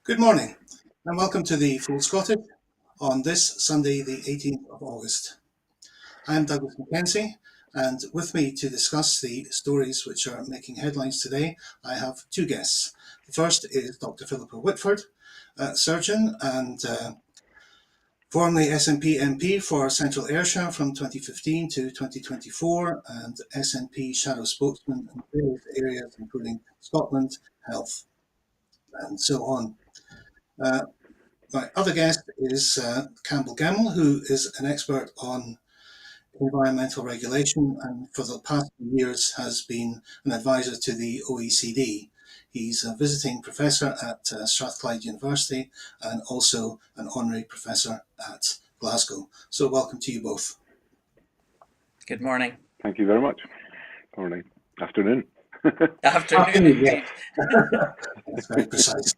Good morning and welcome to the Full Scottish on this Sunday, the 18th of August. I'm Douglas MacKenzie, and with me to discuss the stories which are making headlines today, I have two guests. The first is Dr. Philippa Whitford, surgeon and formerly SNP MP for Central Ayrshire from 2015 to 2024, and SNP shadow spokesman in various areas including Scotland, health, and so on. My other guest is Campbell Gemmell, who is an expert on environmental regulation and for the past few years has been an advisor to the OECD. He's a visiting professor at Strathclyde University and also an honorary professor at Glasgow. So welcome to you both. Good morning. Thank you very much. Morning. Afternoon. Afternoon, indeed. That's very precise.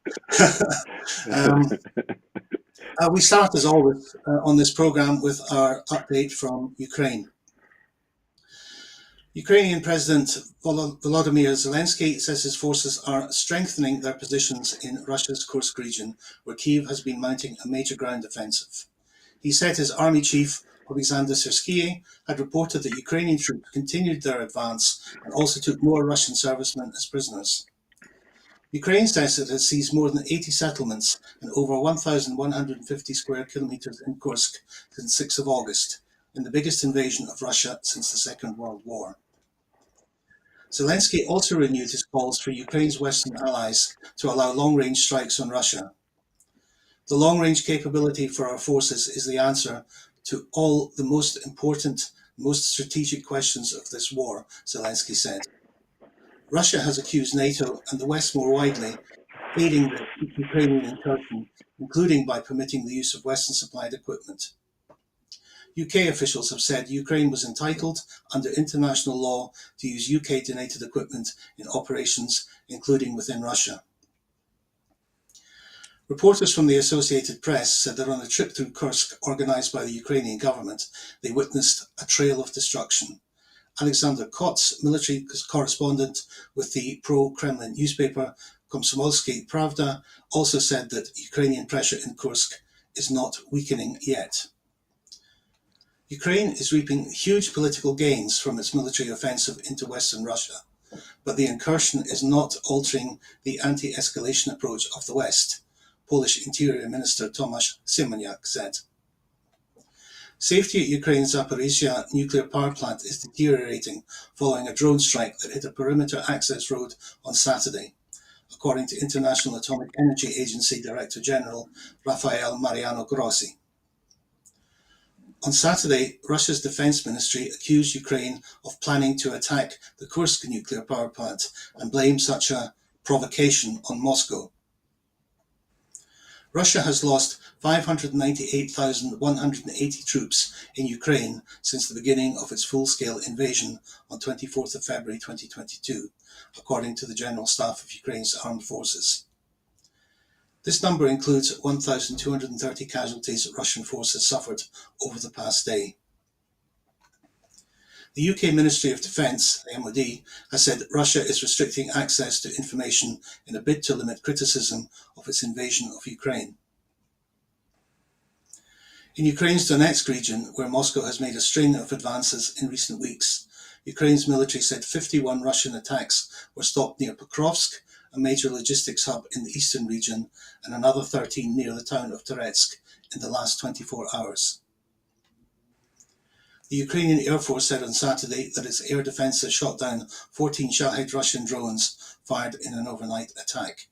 We start, as always, on this programme with our update from Ukraine. Ukrainian President Volodymyr Zelensky says his forces are strengthening their positions in Russia's Kursk region, where Kyiv has been mounting a major ground offensive. He said his army chief, Alexander Syrsky, had reported that Ukrainian troops continued their advance and also took more Russian servicemen as prisoners. Ukraine says it has seized more than 80 settlements and over 1,150 square kilometres in Kursk since 6th of August, in the biggest invasion of Russia since the Second World War. Zelensky also renewed his calls for Ukraine's Western allies to allow long-range strikes on Russia. The long-range capability for our forces is the answer to all the most important, most strategic questions of this war, Zelensky said. Russia has accused NATO and the West more widely of aiding the Ukrainian incursion, including by permitting the use of Western-supplied equipment. UK officials have said Ukraine was entitled, under international law, to use UK-donated equipment in operations, including within Russia. Reporters from the Associated Press said that on a trip through Kursk organised by the Ukrainian government, they witnessed a trail of destruction. Alexander Kots, military correspondent with the pro-Kremlin newspaper Komsomolsky Pravda, also said that Ukrainian pressure in Kursk is not weakening yet. Ukraine is reaping huge political gains from its military offensive into Western Russia, but the incursion is not altering the anti-escalation approach of the West, Polish Interior Minister Tomasz Siemoniak said. Safety at Ukraine's Zaporizhzhia nuclear power plant is deteriorating following a drone strike that hit a perimeter access road on Saturday, according to International Atomic Energy Agency Director General Rafael Mariano Grossi. On Saturday, Russia's defense ministry accused Ukraine of planning to attack the Kursk nuclear power plant and blamed such a provocation on Moscow. Russia has lost 598,180 troops in Ukraine since the beginning of its full-scale invasion on 24th of February 2022, according to the General Staff of Ukraine's Armed Forces. This number includes 1,230 casualties Russian forces suffered over the past day. The UK Ministry of Defence, the MOD, has said Russia is restricting access to information in a bid to limit criticism of its invasion of Ukraine. In Ukraine's Donetsk region, where Moscow has made a string of advances in recent weeks, Ukraine's military said 51 Russian attacks were stopped near Pokrovsk, a major logistics hub in the eastern region, and another 13 near the town of Toretsk in the last 24 hours. The Ukrainian Air Force said on Saturday that its air defences shot down 14 Shahed Russian drones fired in an overnight attack.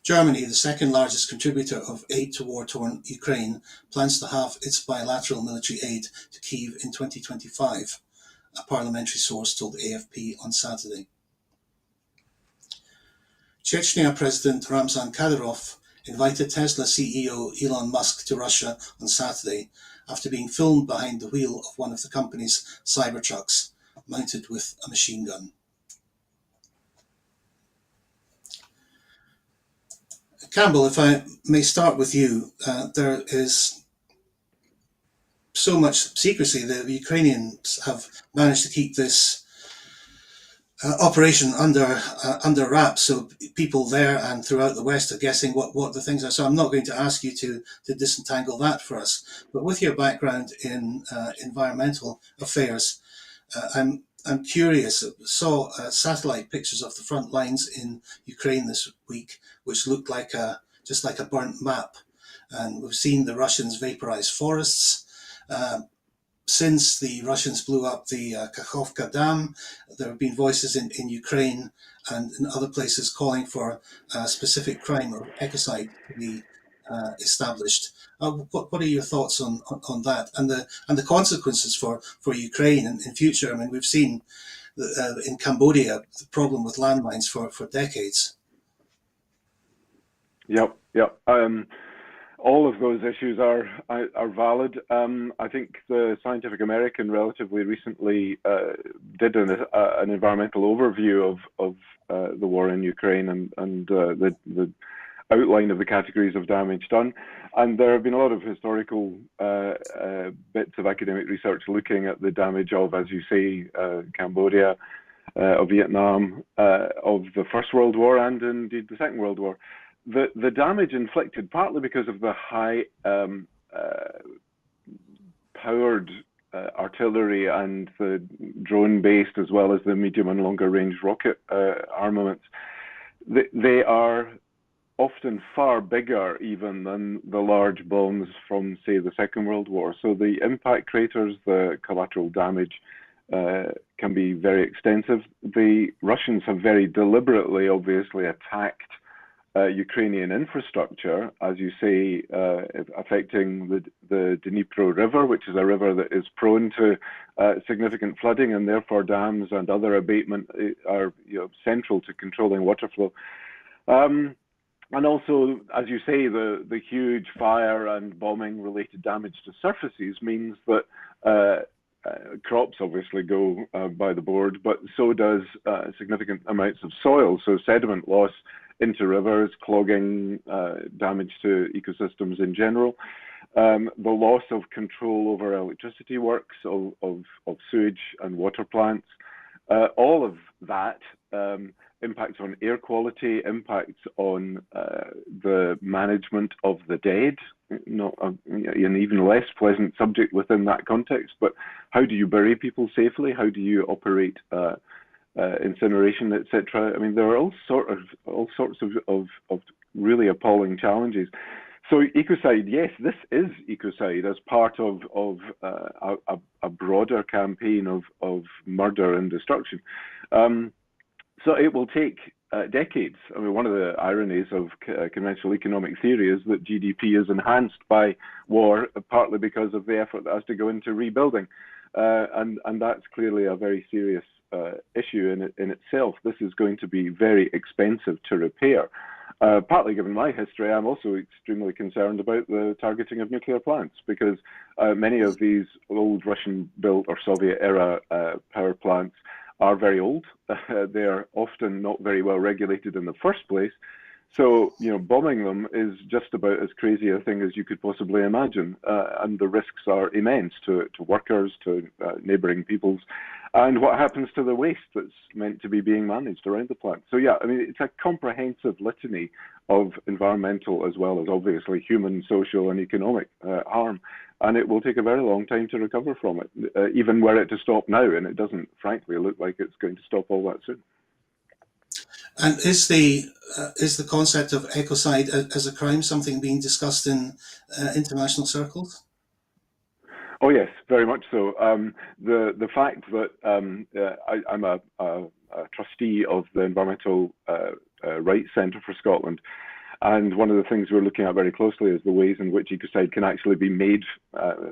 Germany, the second largest contributor of aid to war-torn Ukraine, plans to halve its bilateral military aid to Kyiv in 2025, a parliamentary source told AFP on Saturday. Chechnya President Ramzan Kadyrov invited Tesla CEO Elon Musk to Russia on Saturday after being filmed behind the wheel of one of the company's Cybertrucks, mounted with a machine gun. Campbell, if I may start with you, there is so much secrecy. The Ukrainians have managed to keep this operation under wraps, so people there and throughout the West are guessing what the things are. So I'm not going to ask you to disentangle that for us. But with your background in environmental affairs, I'm curious. Saw satellite pictures of the front lines in Ukraine this week, which looked like just like a burnt map, and we've seen the Russians vaporize forests. Since the Russians blew up the Kakhovka Dam, there have been voices in Ukraine and in other places calling for a specific crime of ecocide to be established. What are your thoughts on that and the consequences for Ukraine in future? I mean, we've seen in Cambodia the problem with landmines for decades. Yep, yep. All of those issues are valid. I think the Scientific American relatively recently did an environmental overview of the war in Ukraine and the outline of the categories of damage done. And there have been a lot of historical bits of academic research looking at the damage of, as you say, Cambodia, of Vietnam, of the First World War, and indeed the Second World War. The damage inflicted partly because of the high powered artillery and the drone-based, as well as the medium and longer range rocket armaments, they are often far bigger even than the large bombs from, say, the Second World War. So the impact craters, the collateral damage, can be very extensive. The Russians have very deliberately, obviously, attacked Ukrainian infrastructure, as you say, affecting the Dnipro River, which is a river that is prone to significant flooding, and therefore dams and other abatement are central to controlling water flow. And also, as you say, the huge fire and bombing-related damage to surfaces means that crops obviously go by the board, but so does significant amounts of soil, so sediment loss into rivers, clogging, damage to ecosystems in general, the loss of control over electricity works, of sewage and water plants. All of that impacts on air quality, impacts on the management of the dead, not an even less pleasant subject within that context, but how do you bury people safely? How do you operate incineration, etc.? I mean, there are all sorts of really appalling challenges. So ecocide, yes, this is ecocide as part of a broader campaign of murder and destruction. So it will take decades. I mean, one of the ironies of conventional economic theory is that GDP is enhanced by war, partly because of the effort that has to go into rebuilding. And that's clearly a very serious issue in itself. This is going to be very expensive to repair. Partly given my history, I'm also extremely concerned about the targeting of nuclear plants, because many of these old Russian-built or Soviet-era power plants are very old. They're often not very well regulated in the first place. So, bombing them is just about as crazy a thing as you could possibly imagine. And the risks are immense to workers, to neighboring peoples, and what happens to the waste that's meant to be being managed around the plant. So, yeah, I mean, it's a comprehensive litany of environmental as well as obviously human, social, and economic harm. And it will take a very long time to recover from it, even were it to stop now. And it doesn't, frankly, look like it's going to stop all that soon. And is the concept of ecocide as a crime something being discussed in international circles? Oh yes, very much so. The fact that I'm a trustee of the Environmental Rights Centre for Scotland, and one of the things we're looking at very closely is the ways in which ecocide can actually be made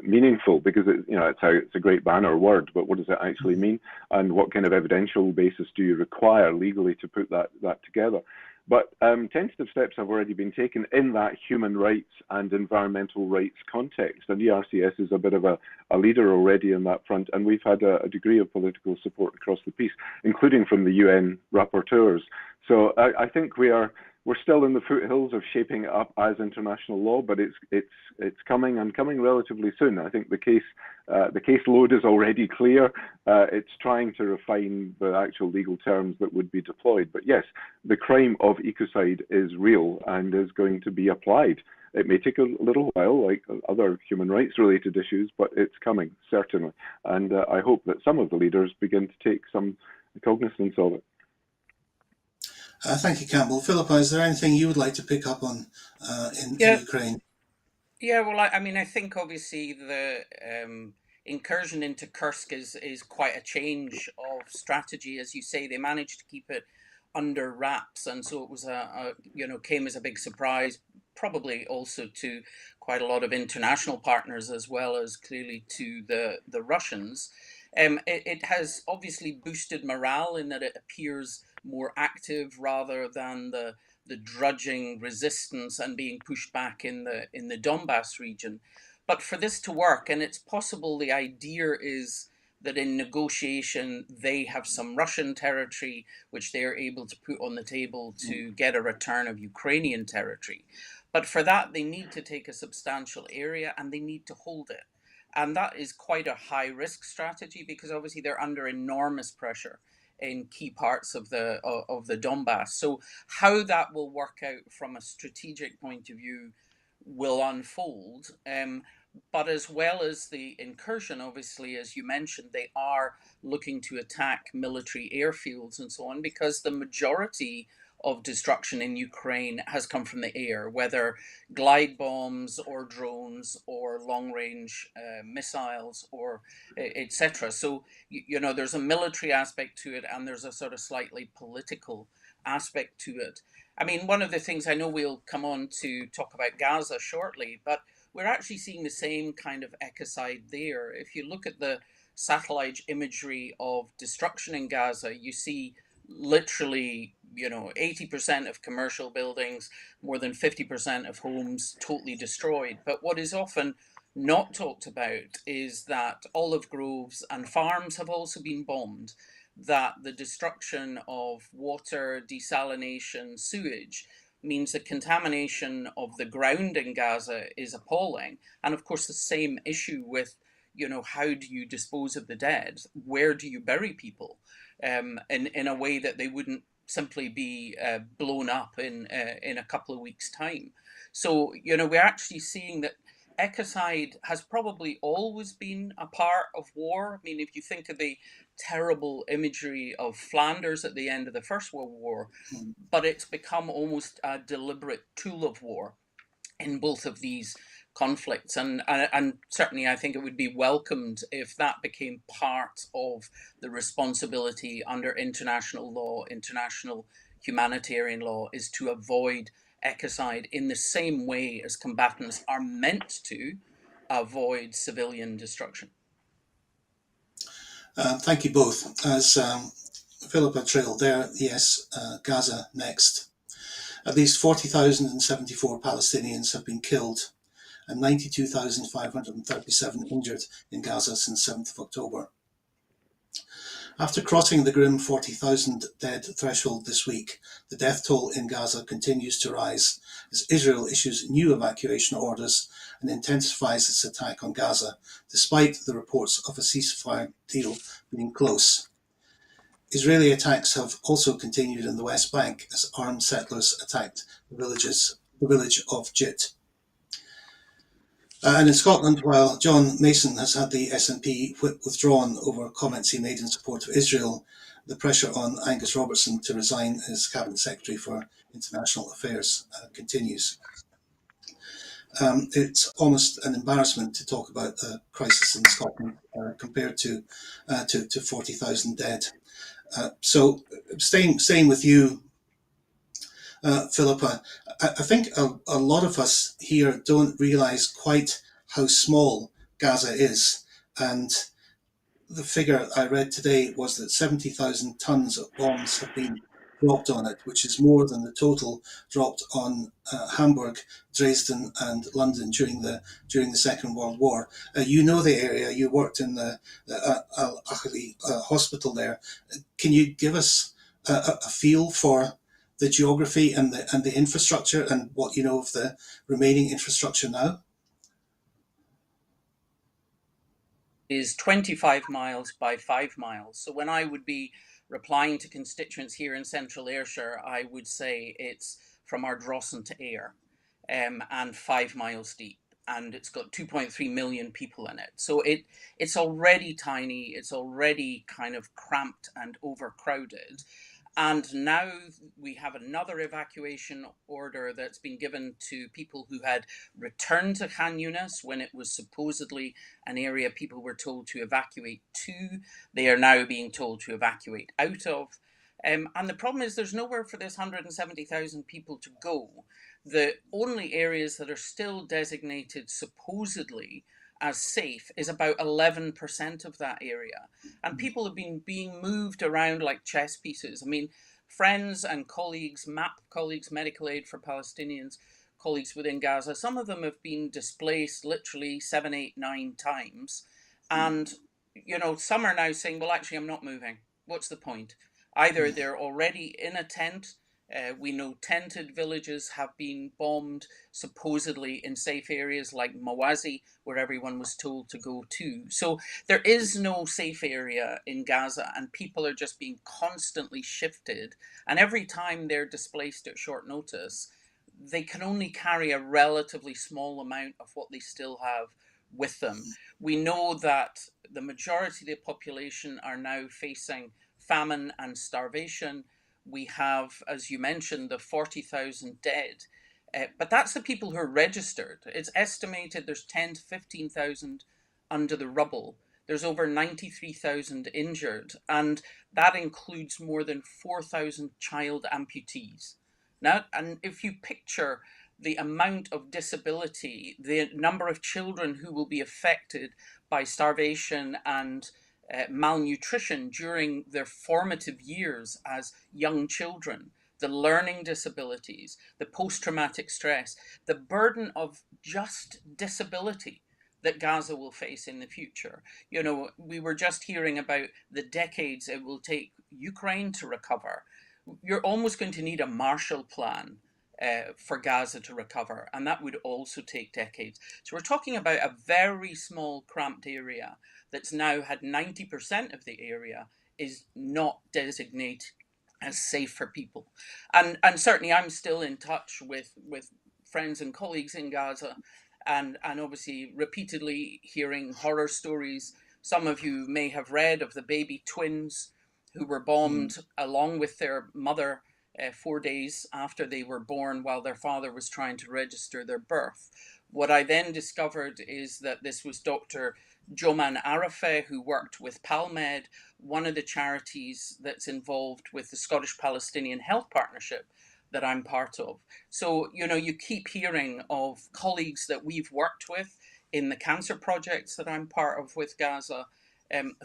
meaningful, because it's a great banner word, but what does it actually mean, and what kind of evidential basis do you require legally to put that together? But tentative steps have already been taken in that human rights and environmental rights context, and ERCS is a bit of a leader already in that front, and we've had a degree of political support across the piece, including from the UN rapporteurs. So I think we are we're still in the foothills of shaping it up as international law, but it's coming and coming relatively soon. I think the caseload is already clear. It's trying to refine the actual legal terms that would be deployed. But yes, the crime of ecocide is real and is going to be applied. It may take a little while, like other human rights related issues, but it's coming, certainly. And I hope that some of the leaders begin to take some cognizance of it. Thank you, Campbell. Philippa, is there anything you would like to pick up on in Ukraine? Yeah, well, I think obviously the incursion into Kursk is quite a change of strategy. As you say, they managed to keep it under wraps, and so it was came as a big surprise, probably also to quite a lot of international partners, as well as clearly to the Russians. It has obviously boosted morale in that it appears more active rather than the drudging resistance and being pushed back in the Donbass region. But for this to work, and it's possible the idea is that in negotiation they have some Russian territory which they are able to put on the table to get a return of Ukrainian territory. But for that they need to take a substantial area and they need to hold it. And that is quite a high risk strategy because obviously they're under enormous pressure in key parts of the Donbass. So how that will work out from a strategic point of view will unfold. But as well as the incursion, obviously, as you mentioned, they are looking to attack military airfields and so on, because the majority of destruction in Ukraine has come from the air, whether glide bombs or drones or long-range missiles or etc. So, there's a military aspect to it and there's a sort of slightly political aspect to it. I mean, one of the things, I know we'll come on to talk about Gaza shortly, but we're actually seeing the same kind of ecocide there. If you look at the satellite imagery of destruction in Gaza, you see literally 80% of commercial buildings, more than 50% of homes totally destroyed. But what is often not talked about is that olive groves and farms have also been bombed, that the destruction of water, desalination, sewage means the contamination of the ground in Gaza is appalling. And of course the same issue with how do you dispose of the dead? Where do you bury people? In a way that they wouldn't simply be blown up in a couple of weeks' time. So, we're actually seeing that ecocide has probably always been a part of war. I mean, if you think of the terrible imagery of Flanders at the end of the First World War, but it's become almost a deliberate tool of war in both of these conflicts, and certainly I think it would be welcomed if that became part of the responsibility under international law, international humanitarian law, is to avoid ecocide in the same way as combatants are meant to avoid civilian destruction. Thank you both. As Philippa trailed there, yes, Gaza next. At least 40,074 Palestinians have been killed and 92,537 injured in Gaza since 7th of October. After crossing the grim 40,000 dead threshold this week, the death toll in Gaza continues to rise as Israel issues new evacuation orders and intensifies its attack on Gaza, despite the reports of a ceasefire deal being close. Israeli attacks have also continued in the West Bank as armed settlers attacked the village of Jit. And in Scotland, while John Mason has had the SNP whip withdrawn over comments he made in support of Israel, the pressure on Angus Robertson to resign as Cabinet Secretary for International Affairs continues. It's almost an embarrassment to talk about the crisis in Scotland compared to 40,000 dead. So staying with you, Philippa, I think a lot of us here don't realise quite how small Gaza is. And the figure I read today was that 70,000 tonnes of bombs have been dropped on it, which is more than the total dropped on Hamburg, Dresden and London during the Second World War. You know the area, you worked in the Al-Ahli hospital there. Can you give us a feel for the geography and the infrastructure and what you know of the remaining infrastructure now? Is 25 miles by 5 miles. So when I would be replying to constituents here in Central Ayrshire, I would say it's from Ardrossan to Ayr, and 5 miles deep. And it's got 2.3 million people in it. So it's already tiny, it's already kind of cramped and overcrowded. And now we have another evacuation order that's been given to people who had returned to Khan Yunis when it was supposedly an area people were told to evacuate to. They are now being told to evacuate out of. And the problem is there's nowhere for this 170,000 people to go. The only areas that are still designated supposedly as safe is about 11% of that area. And people have been being moved around like chess pieces. I mean, friends and colleagues, MAP colleagues, Medical Aid for Palestinians, colleagues within Gaza, some of them have been displaced literally 7, 8, 9 times. And, you know, some are now saying, well, actually, I'm not moving. What's the point? Either they're already in a tent. We know tented villages have been bombed, supposedly in safe areas like Mawazi, where everyone was told to go to. So there is no safe area in Gaza, and people are just being constantly shifted. And every time they're displaced at short notice, they can only carry a relatively small amount of what they still have with them. We know that the majority of the population are now facing famine and starvation. We have, as you mentioned, the 40,000 dead. But that's the people who are registered. It's estimated there's 10 to 15,000 under the rubble. There's over 93,000 injured, and that includes more than 4,000 child amputees. Now, and if you picture the amount of disability, the number of children who will be affected by starvation and malnutrition during their formative years as young children, the learning disabilities, the post-traumatic stress, the burden of just disability that Gaza will face in the future. You know, we were just hearing about the decades it will take Ukraine to recover. You're almost going to need a Marshall Plan for Gaza to recover, and that would also take decades. So we're talking about a very small, cramped area that's now had 90% of the area is not designated as safe for people. And certainly I'm still in touch with friends and colleagues in Gaza, and obviously repeatedly hearing horror stories. Some of you may have read of the baby twins who were bombed along with their mother 4 days after they were born while their father was trying to register their birth. What I then discovered is that this was Dr. Joman Arafeh, who worked with PalMed, one of the charities that's involved with the Scottish Palestinian Health Partnership that I'm part of. So, you know, you keep hearing of colleagues that we've worked with in the cancer projects that I'm part of with Gaza,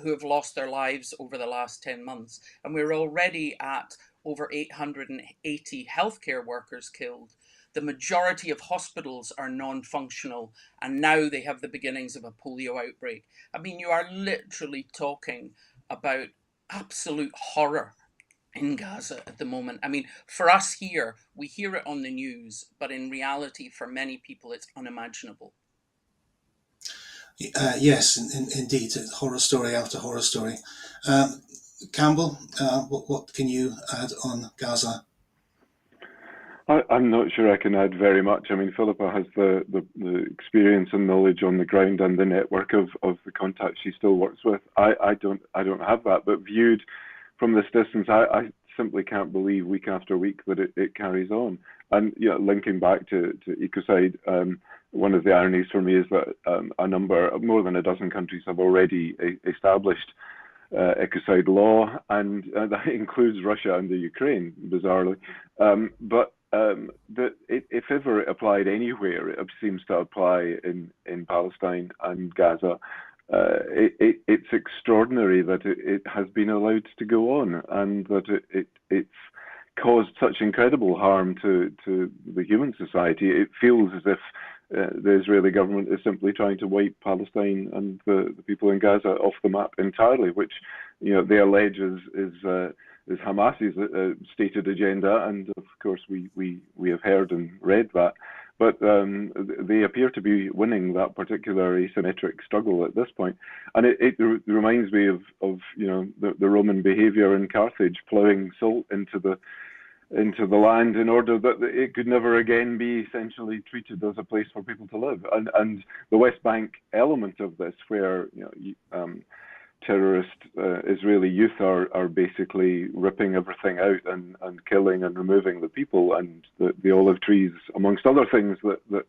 who have lost their lives over the last 10 months. And we're already at over 880 healthcare workers killed. The majority of hospitals are non-functional, and now they have the beginnings of a polio outbreak. I mean, you are literally talking about absolute horror in Gaza at the moment. I mean, for us here, we hear it on the news, but in reality, for many people, it's unimaginable. Yes, indeed, horror story after horror story. Campbell, what can you add on Gaza? I'm not sure I can add very much. I mean, Philippa has the experience and knowledge on the ground and the network of the contacts she still works with. I don't have that, but viewed from this distance, I simply can't believe week after week that it carries on. And you know, linking back to ecocide, one of the ironies for me is that more than a dozen countries have already established ecocide law, and that includes Russia and the Ukraine, bizarrely. But if ever it applied anywhere, it seems to apply in Palestine and Gaza. It's extraordinary that it has been allowed to go on, and that it's caused such incredible harm to the human society. It feels as if the Israeli government is simply trying to wipe Palestine and the people in Gaza off the map entirely, which, you know, they allege is Hamas's stated agenda, and of course we have heard and read that. But they appear to be winning that particular asymmetric struggle at this point, and it reminds me of the Roman behaviour in Carthage, ploughing salt into the land in order that it could never again be essentially treated as a place for people to live. And the West Bank element of this, where terrorist Israeli youth are basically ripping everything out and killing and removing the people, and the olive trees, amongst other things that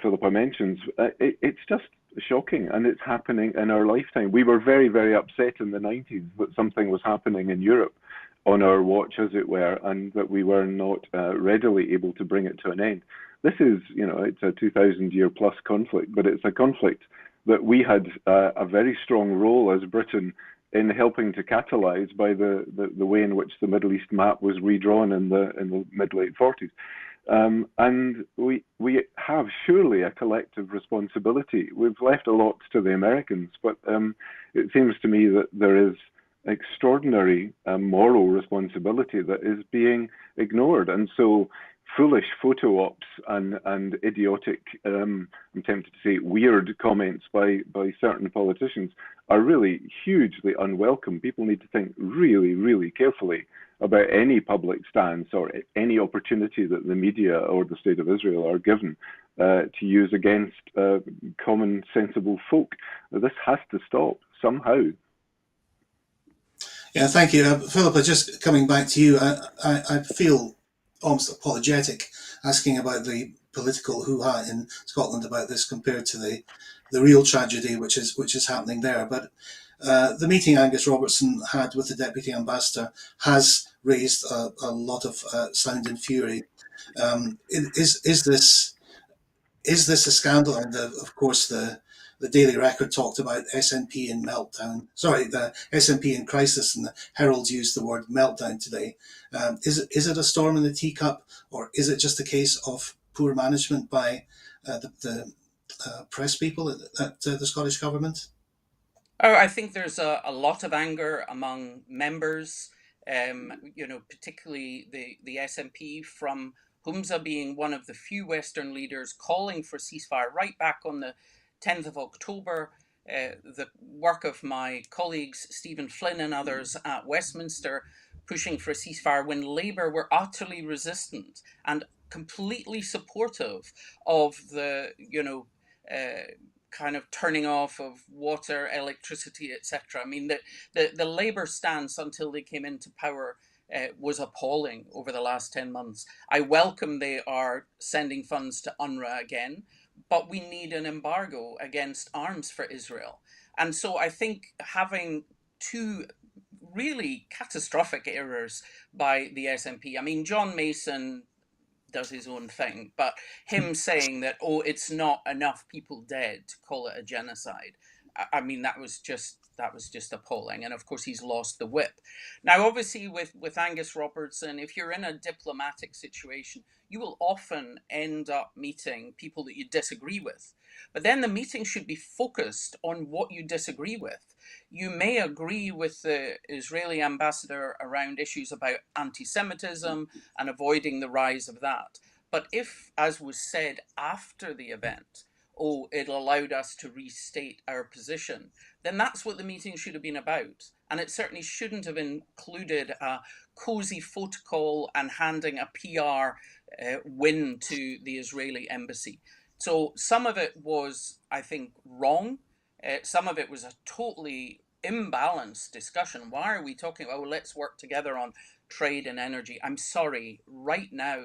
Philippa mentions. It's just shocking, and it's happening in our lifetime. We were very, very upset in the 90s that something was happening in Europe on our watch, as it were, and that we were not readily able to bring it to an end. This is, it's a 2,000-year plus conflict, but it's a conflict that we had a very strong role as Britain in helping to catalyse by the way in which the Middle East map was redrawn in the mid-late 40s. And we have surely a collective responsibility. We've left a lot to the Americans, but it seems to me that there is extraordinary moral responsibility that is being ignored. And so foolish photo ops and idiotic, I'm tempted to say weird comments by certain politicians are really hugely unwelcome. People need to think really, really carefully about any public stance or any opportunity that the media or the State of Israel are given to use against common, sensible folk. This has to stop somehow. Yeah, thank you. Philippa, just coming back to you, I feel almost apologetic asking about the political hoo-ha in Scotland about this compared to the real tragedy which is happening there. But the meeting Angus Robertson had with the Deputy Ambassador has raised a lot of sound and fury. Is this a scandal? And of course the Daily Record talked about SNP in meltdown. Sorry, the SNP in crisis, and the Herald used the word meltdown today. Is it a storm in the teacup, or is it just a case of poor management by the press people at the Scottish Government? Oh, I think there's a lot of anger among members, particularly the SNP, from Humza being one of the few Western leaders calling for ceasefire right back on the 10th of October. The work of my colleagues Stephen Flynn and others at Westminster pushing for a ceasefire when Labour were utterly resistant and completely supportive of the, kind of turning off of water, electricity, etc. I mean, the Labour stance until they came into power was appalling over the last 10 months. I welcome they are sending funds to UNRWA again, but we need an embargo against arms for Israel. And so I think having two really catastrophic errors by the SNP, I mean, John Mason does his own thing, but him saying that, oh, it's not enough people dead to call it a genocide, I mean, that was just appalling. And of course he's lost the whip. Now obviously with Angus Robertson, if you're in a diplomatic situation, you will often end up meeting people that you disagree with, but then the meeting should be focused on what you disagree with. You may agree with the Israeli ambassador around issues about anti-Semitism and avoiding the rise of that. But if, as was said after the event, oh, it allowed us to restate our position, then that's what the meeting should have been about. And it certainly shouldn't have included a cozy photo call and handing a PR win to the Israeli embassy. So some of it was, I think, wrong. Some of it was a totally imbalanced discussion. Why are we talking about, oh, let's work together on trade and energy? I'm sorry, right now,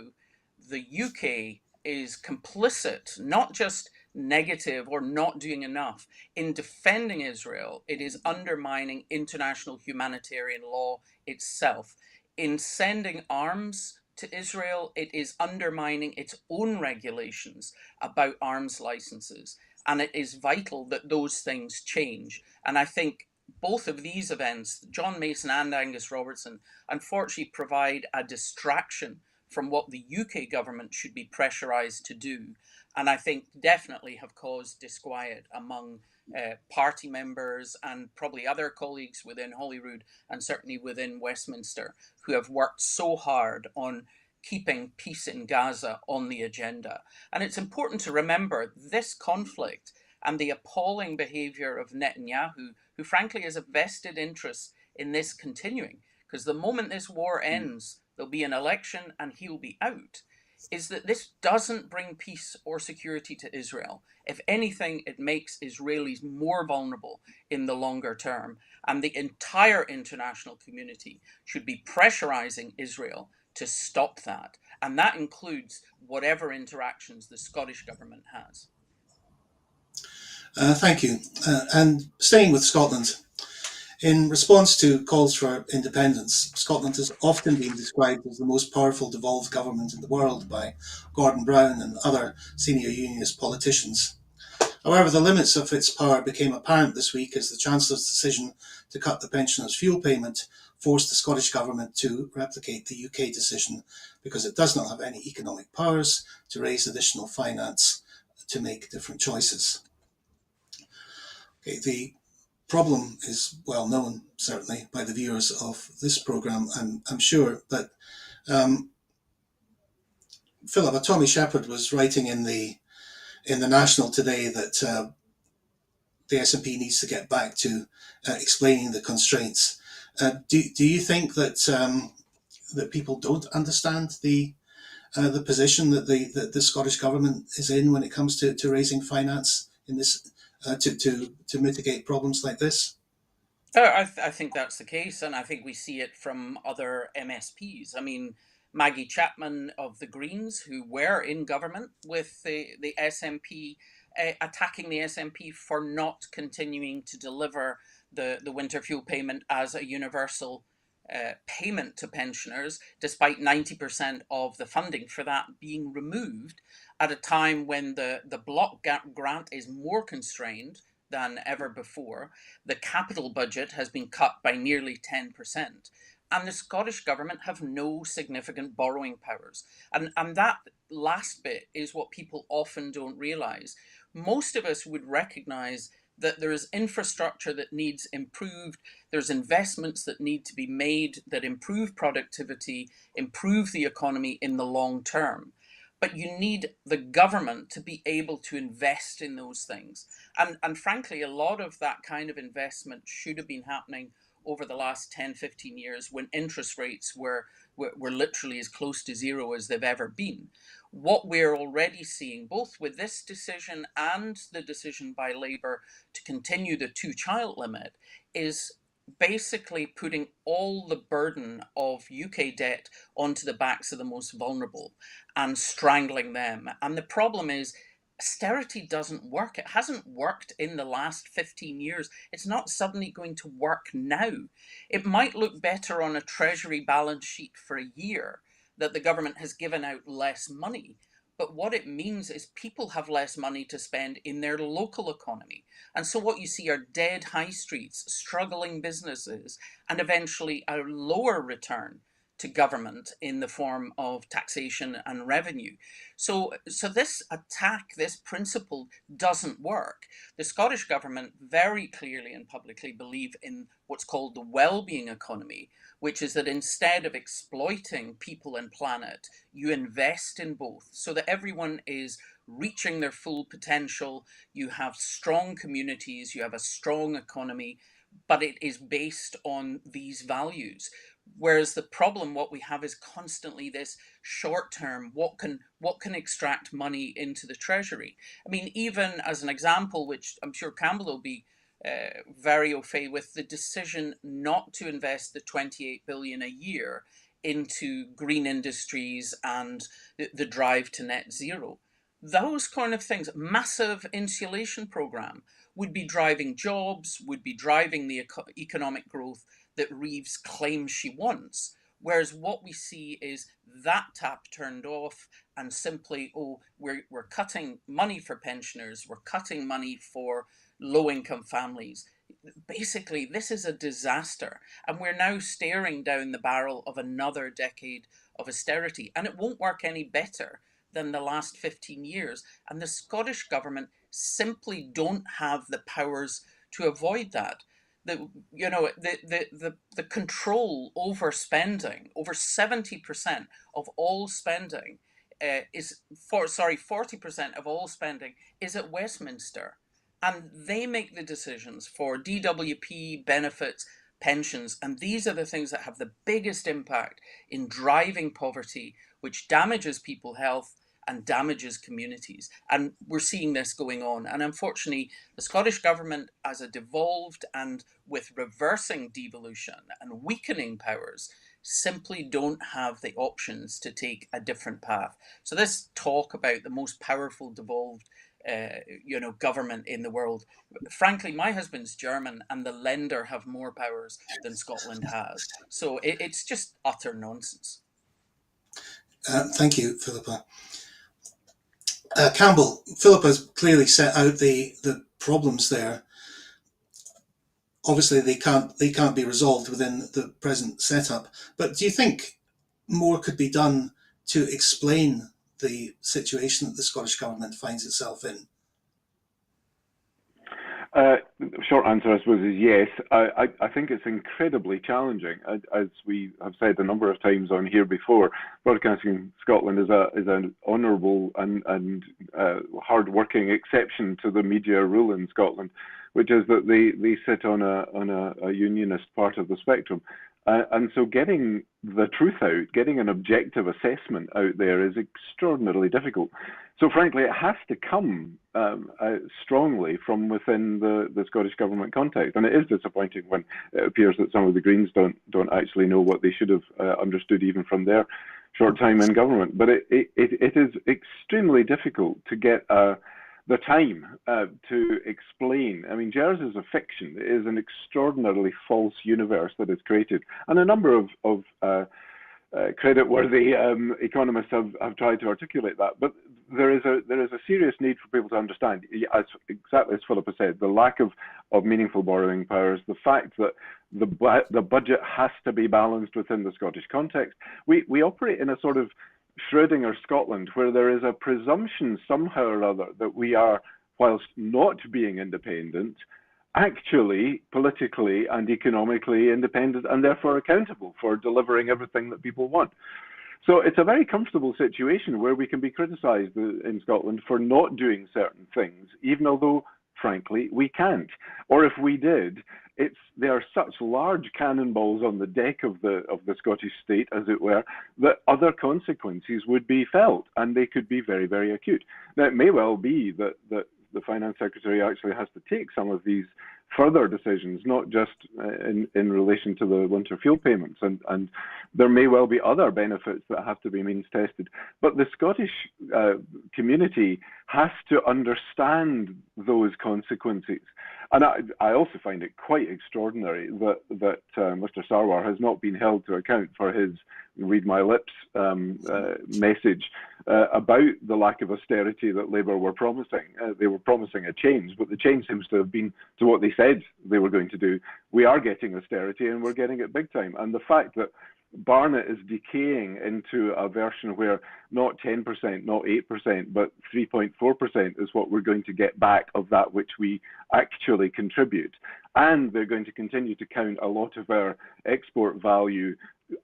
the UK is complicit, not just negative or not doing enough in defending Israel. It is undermining international humanitarian law itself. In sending arms to Israel, it is undermining its own regulations about arms licenses. And it is vital that those things change. And I think both of these events, John Mason and Angus Robertson, unfortunately provide a distraction from what the UK government should be pressurised to do. And I think definitely have caused disquiet among party members and probably other colleagues within Holyrood and certainly within Westminster who have worked so hard on keeping peace in Gaza on the agenda. And it's important to remember this conflict and the appalling behavior of Netanyahu, who frankly has a vested interest in this continuing, because the moment this war ends, there'll be an election and he'll be out, is that this doesn't bring peace or security to Israel. If anything, it makes Israelis more vulnerable in the longer term. And the entire international community should be pressurizing Israel to stop that. And that includes whatever interactions the Scottish government has. Thank you. And staying with Scotland, in response to calls for independence, Scotland has often been described as the most powerful devolved government in the world by Gordon Brown and other senior unionist politicians. However, the limits of its power became apparent this week as the Chancellor's decision to cut the pensioners' fuel payment forced the Scottish Government to replicate the UK decision because it does not have any economic powers to raise additional finance to make different choices. Okay, the problem is well known, certainly, by the viewers of this programme, I'm sure, but Philippa, Tommy Shepherd was writing in the National today that the SNP needs to get back to explaining the constraints. Do you think that that people don't understand the position that the Scottish Government is in when it comes to raising finance in this to mitigate problems like this? I think that's the case, and I think we see it from other MSPs. I mean, Maggie Chapman of the Greens, who were in government with the SNP, attacking the SNP for not continuing to deliver the winter fuel payment as a universal payment to pensioners, despite 90% of the funding for that being removed at a time when the block grant is more constrained than ever before. The capital budget has been cut by nearly 10%. And the Scottish Government have no significant borrowing powers. And that last bit is what people often don't realise. Most of us would recognise that there is infrastructure that needs improved, there's investments that need to be made that improve productivity, improve the economy in the long term. But you need the government to be able to invest in those things. And frankly, a lot of that kind of investment should have been happening over the last 10, 15 years when interest rates were literally as close to zero as they've ever been. What we're already seeing, both with this decision and the decision by Labour to continue the two-child limit, is basically putting all the burden of UK debt onto the backs of the most vulnerable and strangling them. And the problem is, austerity doesn't work. It hasn't worked in the last 15 years. It's not suddenly going to work now. It might look better on a Treasury balance sheet for a year that the government has given out less money. But what it means is people have less money to spend in their local economy. And so what you see are dead high streets, struggling businesses, and eventually a lower return to government in the form of taxation and revenue. So this attack, this principle doesn't work. The Scottish Government very clearly and publicly believe in what's called the well-being economy, which is that instead of exploiting people and planet, you invest in both so that everyone is reaching their full potential, you have strong communities, you have a strong economy, but it is based on these values. Whereas the problem, what we have is constantly this short term, what can extract money into the Treasury? I mean, even as an example, which I'm sure Campbell will be very au fait with, the decision not to invest the 28 billion a year into green industries and the drive to net zero. Those kind of things, massive insulation program, would be driving jobs, would be driving the economic growth that Reeves claims she wants. Whereas what we see is that tap turned off and simply, we're cutting money for pensioners, we're cutting money for low-income families. Basically, this is a disaster. And we're now staring down the barrel of another decade of austerity. And it won't work any better than the last 15 years. And the Scottish Government simply don't have the powers to avoid that. The control over spending, over 70% of all spending is 40% of all spending is at Westminster, and they make the decisions for DWP benefits, pensions, and these are the things that have the biggest impact in driving poverty, which damages people's health and damages communities. And we're seeing this going on. And unfortunately, the Scottish Government, as a devolved and with reversing devolution and weakening powers, simply don't have the options to take a different path. So this talk about the most powerful devolved government in the world. Frankly, my husband's German and the Länder have more powers than Scotland has. So it's just utter nonsense. Thank you, Philippa. Campbell, Philippa's clearly set out the problems there. Obviously, they can't be resolved within the present setup. But do you think more could be done to explain the situation that the Scottish Government finds itself in? Short answer, I suppose, is yes. I think it's incredibly challenging. As we have said a number of times on here before, Broadcasting Scotland is an honourable and hard-working exception to the media rule in Scotland, which is that they sit on a unionist part of the spectrum. And so getting the truth out, getting an objective assessment out there is extraordinarily difficult. So frankly, it has to come strongly from within the Scottish Government context. And it is disappointing when it appears that some of the Greens don't actually know what they should have understood even from their short time in government. But it is extremely difficult to get the time to explain. I mean, GERS is a fiction. It is an extraordinarily false universe that is created. And a number of credit-worthy economists have tried to articulate that. But there is a serious need for people to understand, exactly as Philippa said, the lack of meaningful borrowing powers, the fact that the budget has to be balanced within the Scottish context. We operate in a sort of Schrödinger Scotland, where there is a presumption somehow or other that we are, whilst not being independent, actually politically and economically independent and therefore accountable for delivering everything that people want. So it's a very comfortable situation where we can be criticised in Scotland for not doing certain things, even although, frankly, we can't. Or if we did, there are such large cannonballs on the deck of the Scottish state, as it were, that other consequences would be felt, and they could be very, very acute. Now, it may well be that the Finance Secretary actually has to take some of these further decisions, not just in relation to the winter fuel payments, and there may well be other benefits that have to be means tested. But the Scottish community has to understand those consequences. And I also find it quite extraordinary that Mr. Sarwar has not been held to account for his read my lips message about the lack of austerity that Labour were promising. They were promising a change, but the change seems to have been to what they said they were going to do. We are getting austerity, and we're getting it big time. And the fact that Barnet is decaying into a version where not 10%, not 8%, but 3.4% is what we're going to get back of that which we actually contribute. And they're going to continue to count a lot of our export value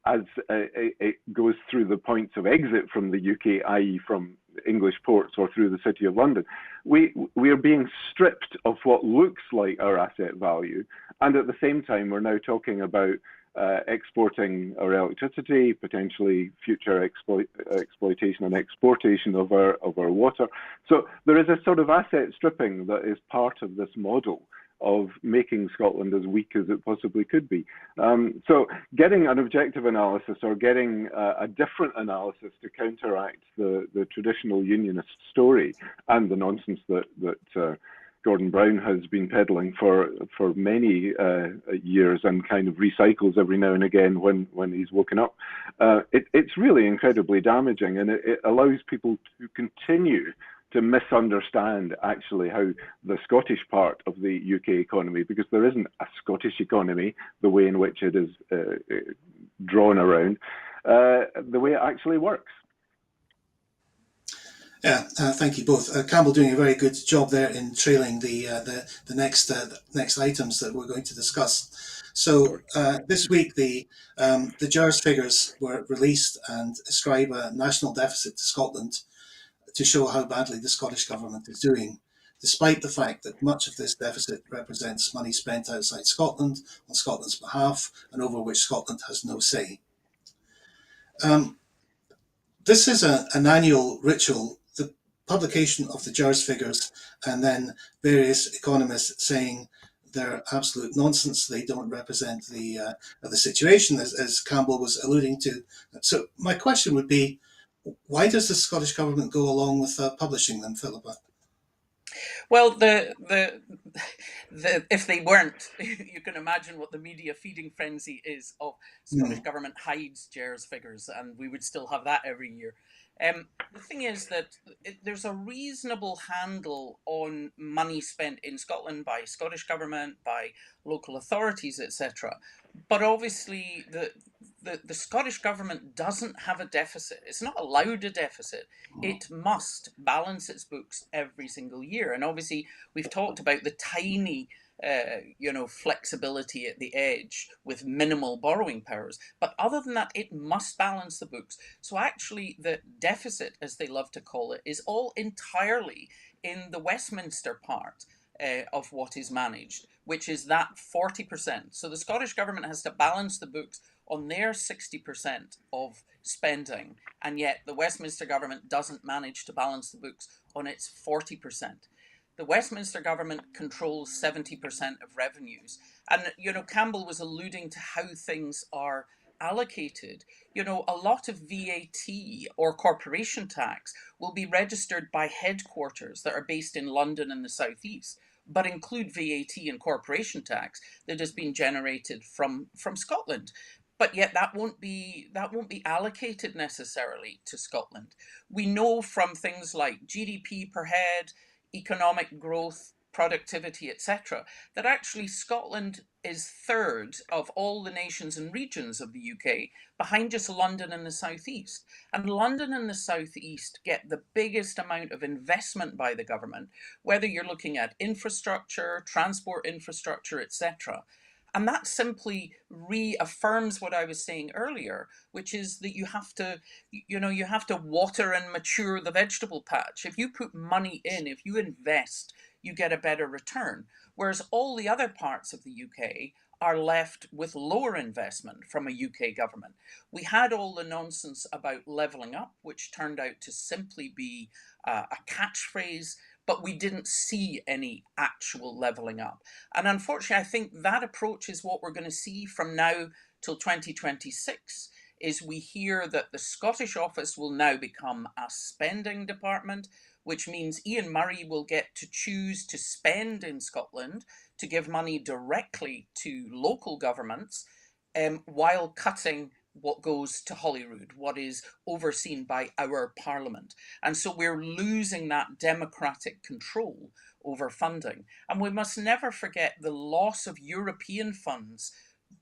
as it goes through the points of exit from the UK, i.e. from English ports or through the City of London. We are being stripped of what looks like our asset value, and at the same time we're now talking about exporting our electricity, potentially future exploitation and exportation of our water. So there is a sort of asset stripping that is part of this model of making Scotland as weak as it possibly could be. So getting an objective analysis or getting a different analysis to counteract the traditional unionist story and the nonsense that Gordon Brown has been peddling for many years and kind of recycles every now and again when he's woken up. It's really incredibly damaging, and it allows people to continue to misunderstand actually how the Scottish part of the UK economy, because there isn't a Scottish economy the way in which it is drawn around, the way it actually works. Yeah, thank you both. Campbell doing a very good job there in trailing the next items that we're going to discuss. So this week the GERS figures were released and ascribe a national deficit to Scotland to show how badly the Scottish Government is doing, despite the fact that much of this deficit represents money spent outside Scotland on Scotland's behalf and over which Scotland has no say. Um, this is an annual ritual, the publication of the GERS figures, and then various economists saying they're absolute nonsense. They don't represent the situation, as Campbell was alluding to. So my question would be, why does the Scottish Government go along with publishing them, Philippa? Well, if they weren't, you can imagine what the media feeding frenzy is of Scottish Mm. Government hides GERS figures, and we would still have that every year. The thing is that there's a reasonable handle on money spent in Scotland by Scottish Government, by local authorities, etc. But obviously, the Scottish Government doesn't have a deficit. It's not allowed a deficit. It must balance its books every single year. And obviously, we've talked about the tiny flexibility at the edge with minimal borrowing powers. But other than that, it must balance the books. So actually, the deficit, as they love to call it, is all entirely in the Westminster part of what is managed, which is that 40%. So the Scottish Government has to balance the books on their 60% of spending, and yet the Westminster Government doesn't manage to balance the books on its 40%. The Westminster Government controls 70% of revenues. And, Campbell was alluding to how things are allocated. A lot of VAT or corporation tax will be registered by headquarters that are based in London and the southeast, but include VAT and corporation tax that has been generated from Scotland. But yet that won't be allocated necessarily to Scotland. We know from things like GDP per head, economic growth, productivity, etc., that actually Scotland is third of all the nations and regions of the UK, behind just London and the southeast. And London and the southeast get the biggest amount of investment by the government, whether you're looking at infrastructure, transport infrastructure, etc. And that simply reaffirms what I was saying earlier, which is that you have to water and mature the vegetable patch. If you put money in, if you invest, you get a better return. Whereas all the other parts of the UK are left with lower investment from a UK government. We had all the nonsense about levelling up, which turned out to simply be a catchphrase, but we didn't see any actual levelling up. And unfortunately, I think that approach is what we're going to see from now till 2026, is we hear that the Scottish office will now become a spending department, which means Ian Murray will get to choose to spend in Scotland, to give money directly to local governments, while cutting what goes to Holyrood, what is overseen by our parliament. And so we're losing that democratic control over funding. And we must never forget the loss of European funds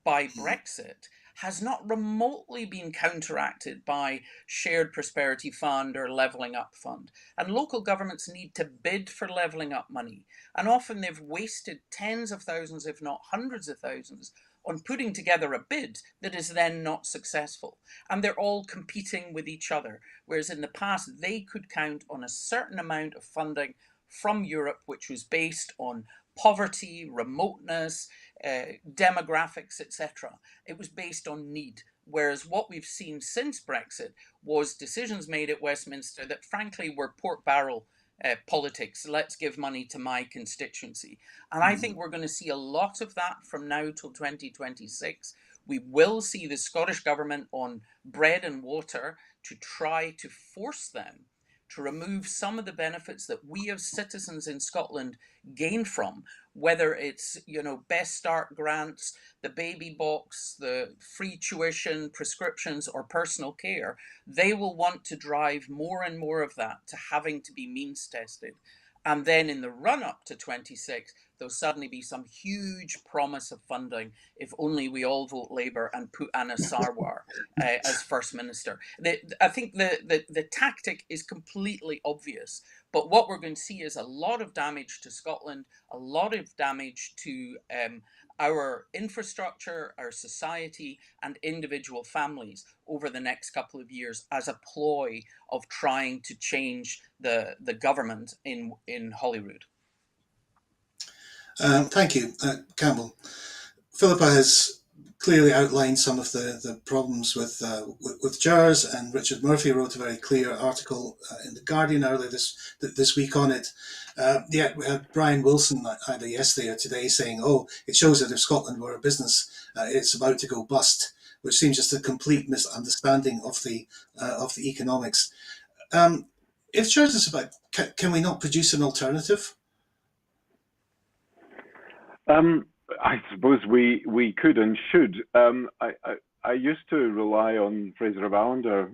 by Brexit has not remotely been counteracted by shared prosperity fund or levelling up fund. And local governments need to bid for levelling up money. And often they've wasted tens of thousands, if not hundreds of thousands, on putting together a bid that is then not successful. And they're all competing with each other. Whereas in the past, they could count on a certain amount of funding from Europe, which was based on poverty, remoteness, demographics, etc. It was based on need. Whereas what we've seen since Brexit was decisions made at Westminster that frankly were pork barrel politics. Let's give money to my constituency. And I think we're going to see a lot of that from now till 2026. We will see the Scottish Government on bread and water to try to force them to remove some of the benefits that we as citizens in Scotland gain from, whether it's, Best Start grants, the baby box, the free tuition, prescriptions, or personal care. They will want to drive more and more of that to having to be means tested. And then in the run up to 26, there'll suddenly be some huge promise of funding if only we all vote Labour and put Anna Sarwar as First Minister. I think the tactic is completely obvious, but what we're going to see is a lot of damage to Scotland, a lot of damage to our infrastructure, our society, and individual families over the next couple of years as a ploy of trying to change the government in Holyrood. Thank you, Campbell. Philippa has clearly outlined some of the problems with GERS, and Richard Murphy wrote a very clear article in The Guardian earlier this week on it. Yet we had Brian Wilson either yesterday or today saying, oh, it shows that if Scotland were a business, it's about to go bust, which seems just a complete misunderstanding of the economics. If GERS is about, can we not produce an alternative? I suppose we could and should. I used to rely on Fraser of Allender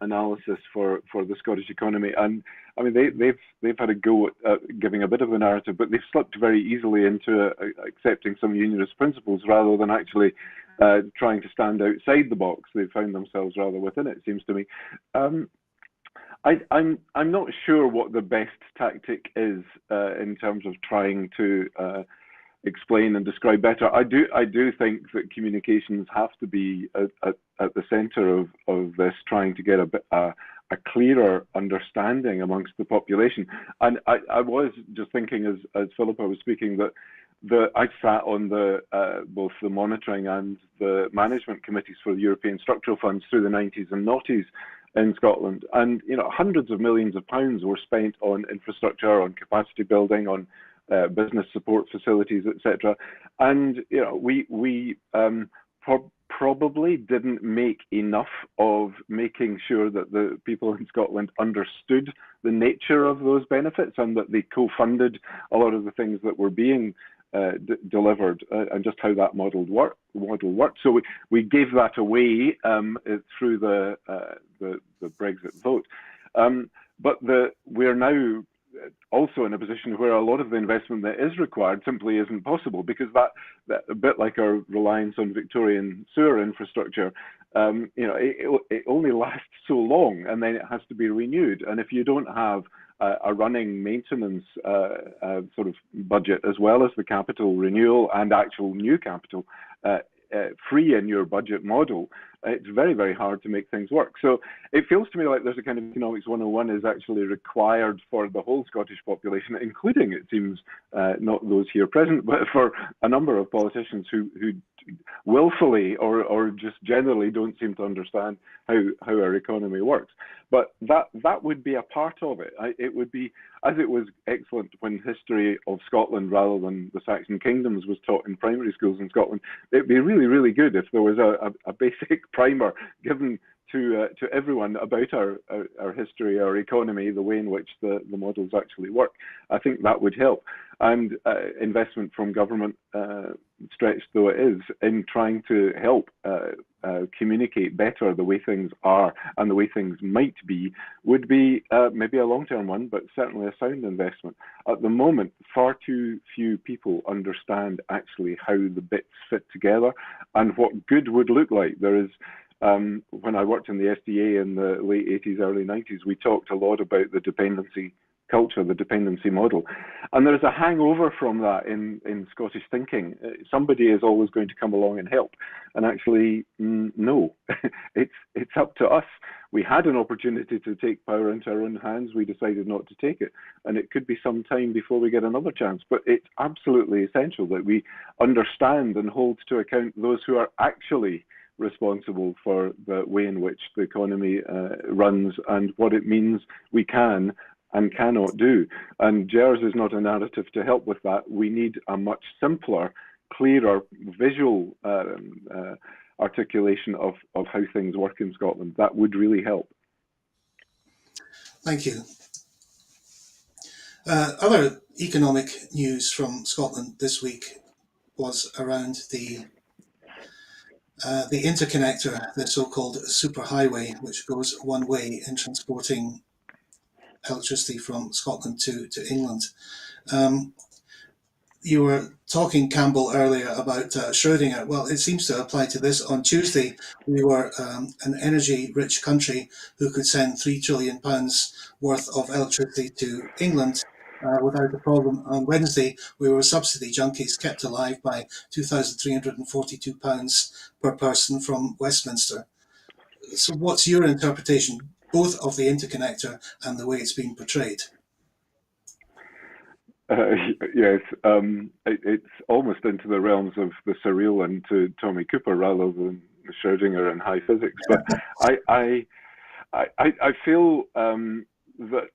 analysis for the Scottish economy, and I mean they've had a go at giving a bit of a narrative, but they've slipped very easily into accepting some unionist principles rather than actually trying to stand outside the box. They've found themselves rather within it, seems to me. I'm not sure what the best tactic is in terms of trying to explain and describe better. I do think that communications have to be at the centre of this, trying to get a clearer understanding amongst the population. And I was just thinking as Philippa was speaking that I sat on both the monitoring and the management committees for the European structural funds through the 90s and noughties in Scotland, and hundreds of millions of pounds were spent on infrastructure, on capacity building, on business support facilities, etc. And we probably didn't make enough of making sure that the people in Scotland understood the nature of those benefits and that they co-funded a lot of the things that were being delivered, and just how that model worked. So we gave that away through the Brexit vote, but we're now also in a position where a lot of the investment that is required simply isn't possible, because that a bit like our reliance on Victorian sewer infrastructure, it only lasts so long, and then it has to be renewed. And if you don't have a running maintenance sort of budget, as well as the capital renewal and actual new capital free in your budget model, it's very, very hard to make things work. So it feels to me like there's a kind of economics 101 is actually required for the whole Scottish population, including, it seems, not those here present, but for a number of politicians who willfully or just generally don't seem to understand how our economy works. But that would be a part of it. It would be, as it was excellent when history of Scotland rather than the Saxon kingdoms was taught in primary schools in Scotland, it'd be really, really good if there was a basic primer given to everyone about our history, our economy, the way in which the models actually work. I think that would help. And investment from government, stretched though it is, in trying to help communicate better the way things are and the way things might be, would be maybe a long-term one, but certainly a sound investment. At the moment, far too few people understand actually how the bits fit together and what good would look like. There is when I worked in the SDA in the late 80s, early 90s, we talked a lot about the dependency culture, the dependency model. And there's a hangover from that in Scottish thinking. Somebody is always going to come along and help. And actually, no, it's up to us. We had an opportunity to take power into our own hands. We decided not to take it. And it could be some time before we get another chance. But it's absolutely essential that we understand and hold to account those who are actually responsible for the way in which the economy runs and what it means we can and cannot do. And GERS is not a narrative to help with that. We need a much simpler, clearer, visual articulation of how things work in Scotland. That would really help. Thank you. Other economic news from Scotland this week was around the interconnector, the so-called superhighway, which goes one way in transporting electricity from Scotland to England. You were talking, Campbell, earlier about Schrödinger. Well, it seems to apply to this. On Tuesday, we were an energy-rich country who could send £3 trillion worth of electricity to England without a problem. On Wednesday, we were subsidy junkies kept alive by £2,342 per person from Westminster. So what's your interpretation, both of the interconnector and the way it's been portrayed? Yes, it's almost into the realms of the surreal and to Tommy Cooper rather than Schrödinger and high physics. But I feel that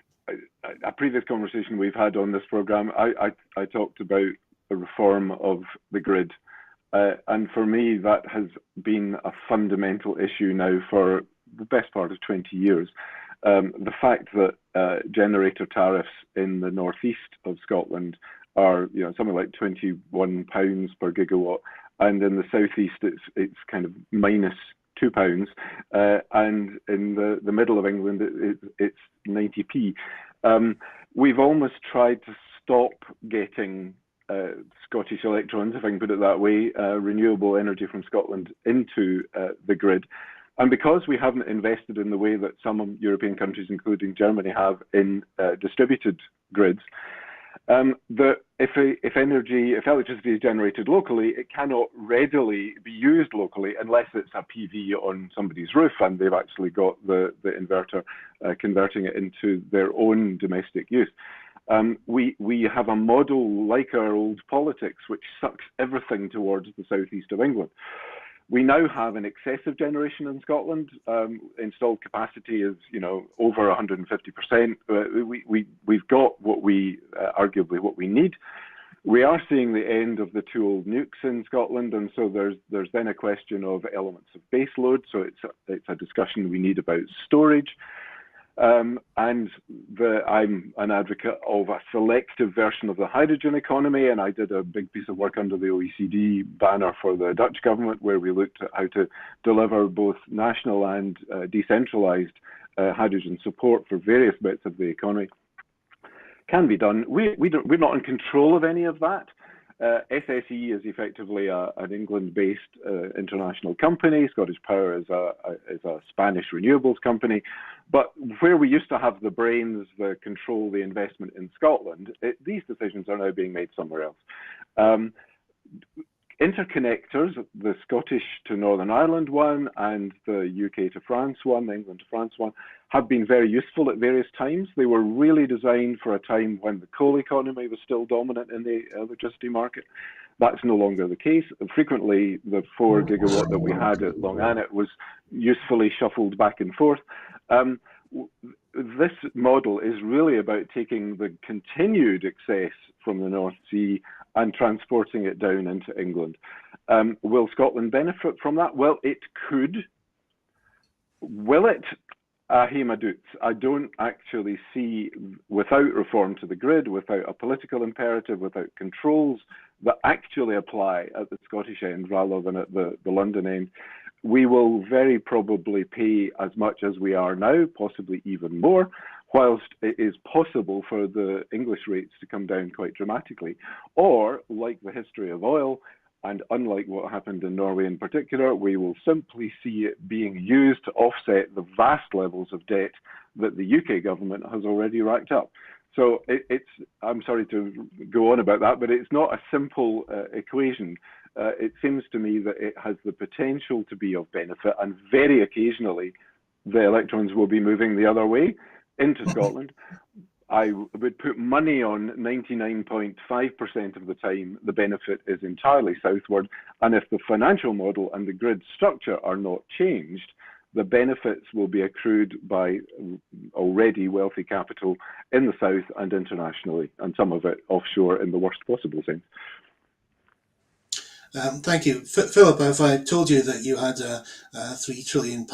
a previous conversation we've had on this program, I talked about the reform of the grid. And for me, that has been a fundamental issue now for the best part of 20 years. The fact that generator tariffs in the northeast of Scotland are, something like £21 per gigawatt, and in the southeast it's kind of minus £2, and in the middle of England it's 90p. We've almost tried to stop getting Scottish electrons, if I can put it that way, renewable energy from Scotland into the grid. And because we haven't invested in the way that some European countries, including Germany, have in distributed grids, that if electricity is generated locally, it cannot readily be used locally unless it's a PV on somebody's roof and they've actually got the inverter converting it into their own domestic use. We have a model like our old politics, which sucks everything towards the southeast of England. We now have an excessive generation in Scotland. Installed capacity is, over 150%. We've got arguably what we need. We are seeing the end of the two old nukes in Scotland, and so there's then a question of elements of base load. So it's a discussion we need about storage. And I'm an advocate of a selective version of the hydrogen economy, and I did a big piece of work under the OECD banner for the Dutch government, where we looked at how to deliver both national and decentralized hydrogen support for various bits of the economy. Can be done. We're not in control of any of that. SSE is effectively an England-based international company. Scottish Power is a Spanish renewables company. But where we used to have the brains, the control, the investment in Scotland, these decisions are now being made somewhere else. Interconnectors, the Scottish to Northern Ireland one and the UK to France one, the England to France one, have been very useful at various times. They were really designed for a time when the coal economy was still dominant in the electricity market. That's no longer the case. Frequently, the 4 gigawatt that we had at Long Annet was usefully shuffled back and forth. This model is really about taking the continued excess from the North Sea and transporting it down into England. Will Scotland benefit from that? Well, it could. Will it? Hemadoots. I don't actually see, without reform to the grid, without a political imperative, without controls that actually apply at the Scottish end rather than at the London end, we will very probably pay as much as we are now, possibly even more, whilst it is possible for the English rates to come down quite dramatically. Or, like the history of oil, and unlike what happened in Norway in particular, we will simply see it being used to offset the vast levels of debt that the UK government has already racked up. So I'm sorry to go on about that, but it's not a simple equation. It seems to me that it has the potential to be of benefit, and very occasionally the electrons will be moving the other way into Scotland. I would put money on 99.5% of the time the benefit is entirely southward, and if the financial model and the grid structure are not changed, the benefits will be accrued by already wealthy capital in the south and internationally, and some of it offshore in the worst possible sense. Thank you. Philippa, if I told you that you had a £3 trillion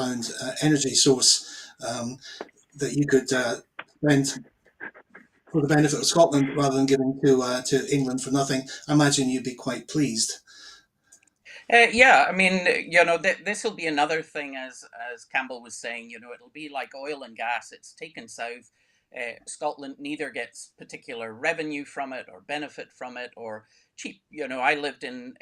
energy source that you could spend for the benefit of Scotland rather than giving to England for nothing, I imagine you'd be quite pleased. Yeah, I mean, this will be another thing, as Campbell was saying, it'll be like oil and gas. It's taken south. Scotland neither gets particular revenue from it or benefit from it, or cheap. You know, I lived on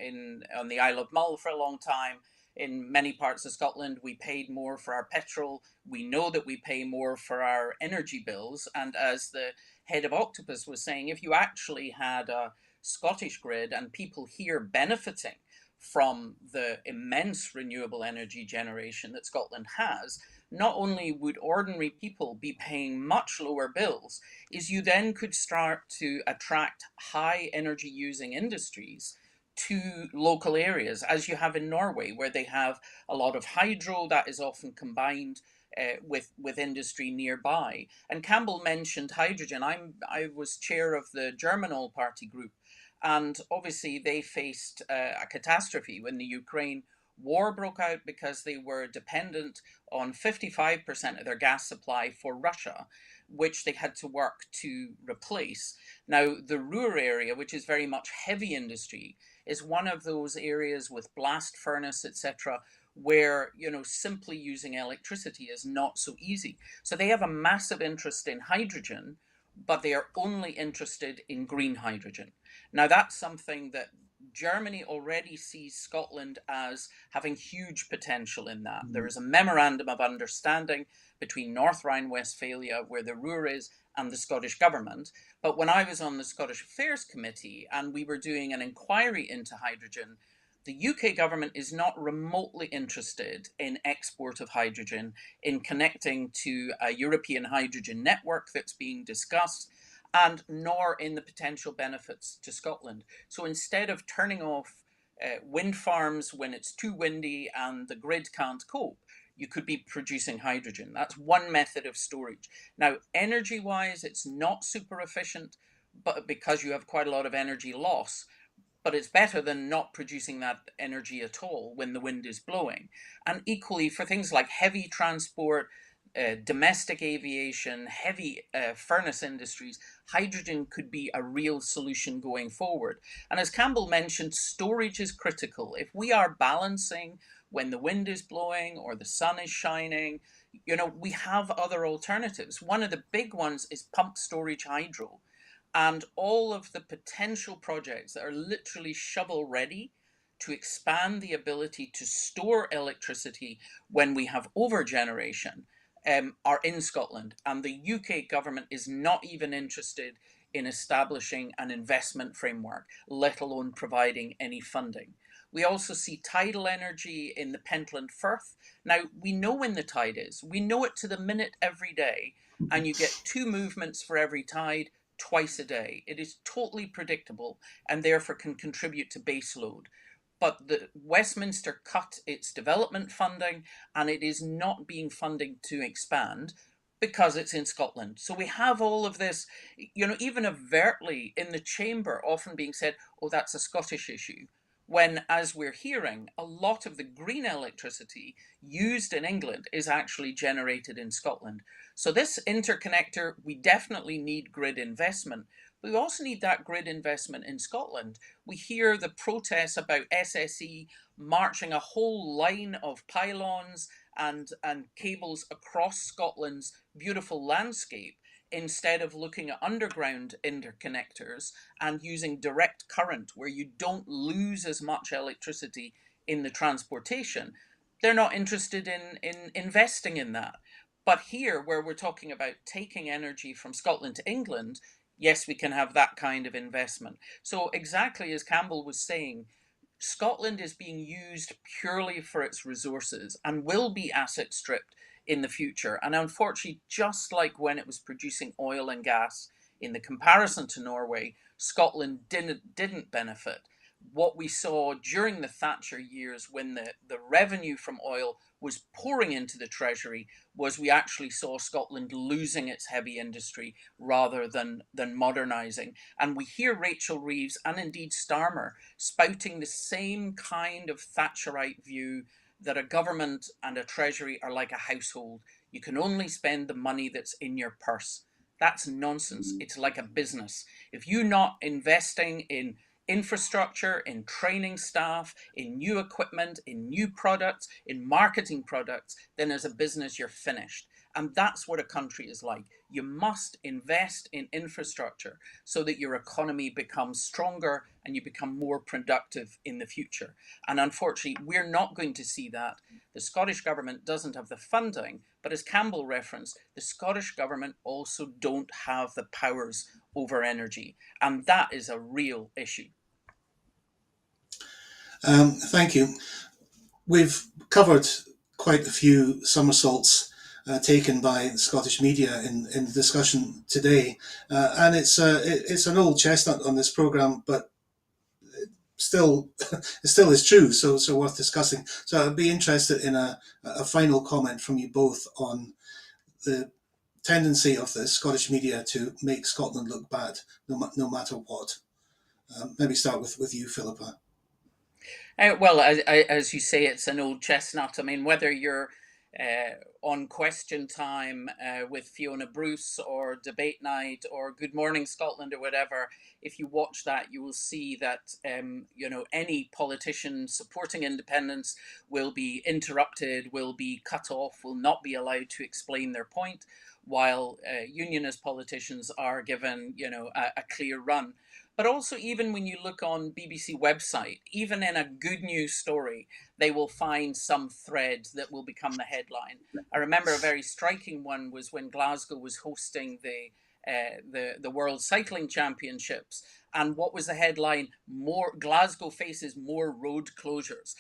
the Isle of Mull for a long time. In many parts of Scotland, we paid more for our petrol. We know that we pay more for our energy bills. And as the head of Octopus was saying, if you actually had a Scottish grid and people here benefiting from the immense renewable energy generation that Scotland has, not only would ordinary people be paying much lower bills, is you then could start to attract high energy using industries to local areas, as you have in Norway, where they have a lot of hydro that is often combined with industry nearby. And Campbell mentioned hydrogen. I was chair of the German All Party group, and obviously they faced a catastrophe when the Ukraine war broke out because they were dependent on 55% of their gas supply for Russia, which they had to work to replace. Now, the Ruhr area, which is very much heavy industry, is one of those areas with blast furnace, etc., where, you know, simply using electricity is not so easy. So they have a massive interest in hydrogen, but they are only interested in green hydrogen. Now, that's something that Germany already sees Scotland as having huge potential in that. There is a memorandum of understanding between North Rhine-Westphalia, where the Ruhr is, and the Scottish government. But when I was on the Scottish Affairs Committee and we were doing an inquiry into hydrogen, the UK government is not remotely interested in export of hydrogen, in connecting to a European hydrogen network that's being discussed, and nor in the potential benefits to Scotland. So instead of turning off wind farms when it's too windy and the grid can't cope, you could be producing hydrogen. That's one method of storage. Now, energy-wise, it's not super efficient, but because you have quite a lot of energy loss, but it's better than not producing that energy at all when the wind is blowing. And equally for things like heavy transport, domestic aviation, heavy furnace industries, hydrogen could be a real solution going forward. And as Campbell mentioned, storage is critical. If we are balancing when the wind is blowing or the sun is shining, you know, we have other alternatives. One of the big ones is pumped storage hydro. And all of the potential projects that are literally shovel ready to expand the ability to store electricity when we have overgeneration are in Scotland. And the UK government is not even interested in establishing an investment framework, let alone providing any funding. We also see tidal energy in the Pentland Firth. Now, we know when the tide is. We know it to the minute every day, and you get 2 movements for every tide twice a day. It is totally predictable and therefore can contribute to base load. But the Westminster cut its development funding, and it is not being funded to expand because it's in Scotland. So we have all of this, you know, even overtly in the chamber often being said, oh, that's a Scottish issue. When, as we're hearing, a lot of the green electricity used in England is actually generated in Scotland. So this interconnector, we definitely need grid investment. But we also need that grid investment in Scotland. We hear the protests about SSE marching a whole line of pylons and cables across Scotland's beautiful landscape, instead of looking at underground interconnectors and using direct current where you don't lose as much electricity in the transportation. They're not interested in investing in that. But here, where we're talking about taking energy from Scotland to England, yes, we can have that kind of investment. So exactly as Campbell was saying, Scotland is being used purely for its resources and will be asset stripped in the future. And unfortunately, just like when it was producing oil and gas, in the comparison to Norway, Scotland didn't benefit. What we saw during the Thatcher years, when the revenue from oil was pouring into the treasury, was we actually saw Scotland losing its heavy industry rather than modernising. And we hear Rachel Reeves and indeed Starmer spouting the same kind of Thatcherite view that a government and a treasury are like a household. You can only spend the money that's in your purse. That's nonsense. It's like a business. If you're not investing in infrastructure, in training staff, in new equipment, in new products, in marketing products, then as a business, you're finished. And that's what a country is like. You must invest in infrastructure so that your economy becomes stronger and you become more productive in the future. And unfortunately, we're not going to see that. The Scottish government doesn't have the funding, but as Campbell referenced, the Scottish government also don't have the powers over energy. And that is a real issue. Thank you. We've covered quite a few somersaults taken by the Scottish media in the discussion today, and it's an old chestnut on this programme, but still it still is true, so worth discussing. So I'd be interested in a final comment from you both on the tendency of the Scottish media to make Scotland look bad, no matter what. Maybe start with you, Philippa. Well, as you say, it's an old chestnut. I mean, whether you're on Question Time with Fiona Bruce or Debate Night or Good Morning Scotland or whatever, if you watch that, you will see that any politician supporting independence will be interrupted, will be cut off, will not be allowed to explain their point, while unionist politicians are given a clear run. But also, even when you look on BBC website, even in a good news story, they will find some thread that will become the headline. I remember a very striking one was when Glasgow was hosting the World Cycling Championships, and what was the headline? More Glasgow faces more road closures.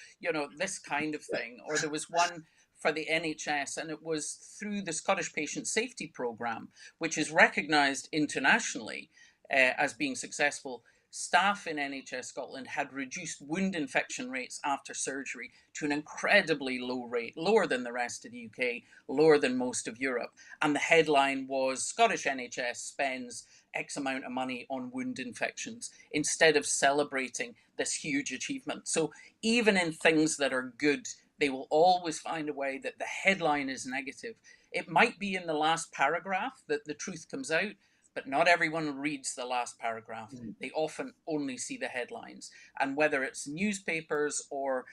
This kind of thing. Or there was one for the NHS, and it was through the Scottish Patient Safety Programme, which is recognised internationally as being successful. Staff in NHS Scotland had reduced wound infection rates after surgery to an incredibly low rate, lower than the rest of the UK, lower than most of Europe. And the headline was Scottish NHS spends X amount of money on wound infections instead of celebrating this huge achievement. So even in things that are good, they will always find a way that the headline is negative. It might be in the last paragraph that the truth comes out, but not everyone reads the last paragraph. They often only see the headlines. And whether it's newspapers or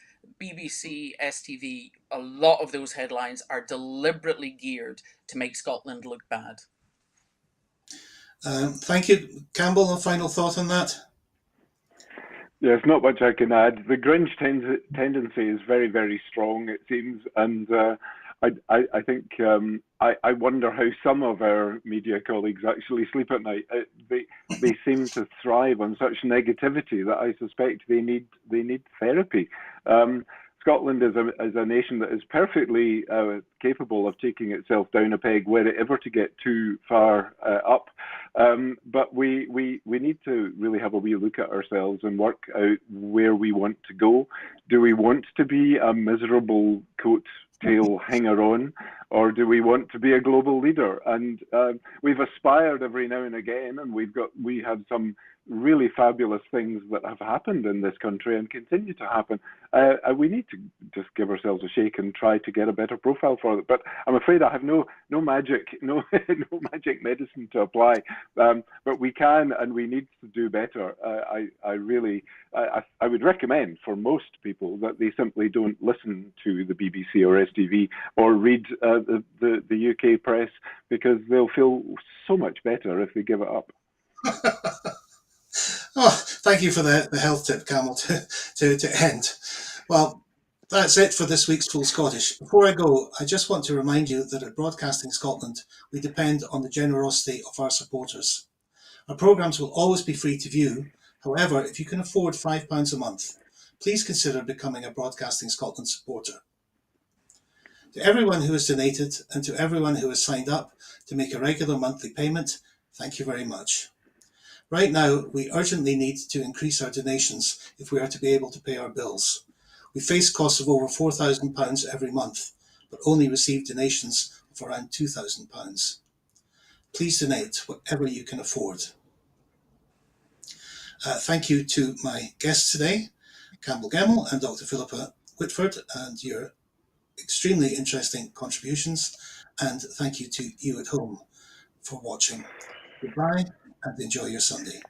BBC, STV, a lot of those headlines are deliberately geared to make Scotland look bad. Thank you. Campbell, a final thought on that? There's not much I can add. The grunge tendency is very, very strong, it seems, and I think I wonder how some of our media colleagues actually sleep at night. They seem to thrive on such negativity that I suspect they need therapy. Scotland is a nation that is perfectly capable of taking itself down a peg were it ever to get too far up. But we need to really have a wee look at ourselves and work out where we want to go. Do we want to be a miserable coat-tail hanger-on, or do we want to be a global leader? And we've aspired every now and again, and we have some really fabulous things that have happened in this country and continue to happen. We need to just give ourselves a shake and try to get a better profile for it. But I'm afraid I have no magic magic medicine to apply. But we can and we need to do better. I would recommend for most people that they simply don't listen to the BBC or STV or read the UK press, because they'll feel so much better if they give it up. Oh, thank you for the health tip, Campbell, to end. Well, that's it for this week's Full Scottish. Before I go, I just want to remind you that at Broadcasting Scotland, we depend on the generosity of our supporters. Our programmes will always be free to view. However, if you can afford £5 a month, please consider becoming a Broadcasting Scotland supporter. To everyone who has donated and to everyone who has signed up to make a regular monthly payment, thank you very much. Right now, we urgently need to increase our donations if we are to be able to pay our bills. We face costs of over £4,000 every month, but only receive donations of around £2,000. Please donate whatever you can afford. Thank you to my guests today, Campbell Gemmell and Dr. Philippa Whitford, and your extremely interesting contributions. And thank you to you at home for watching. Goodbye and enjoy your Sunday.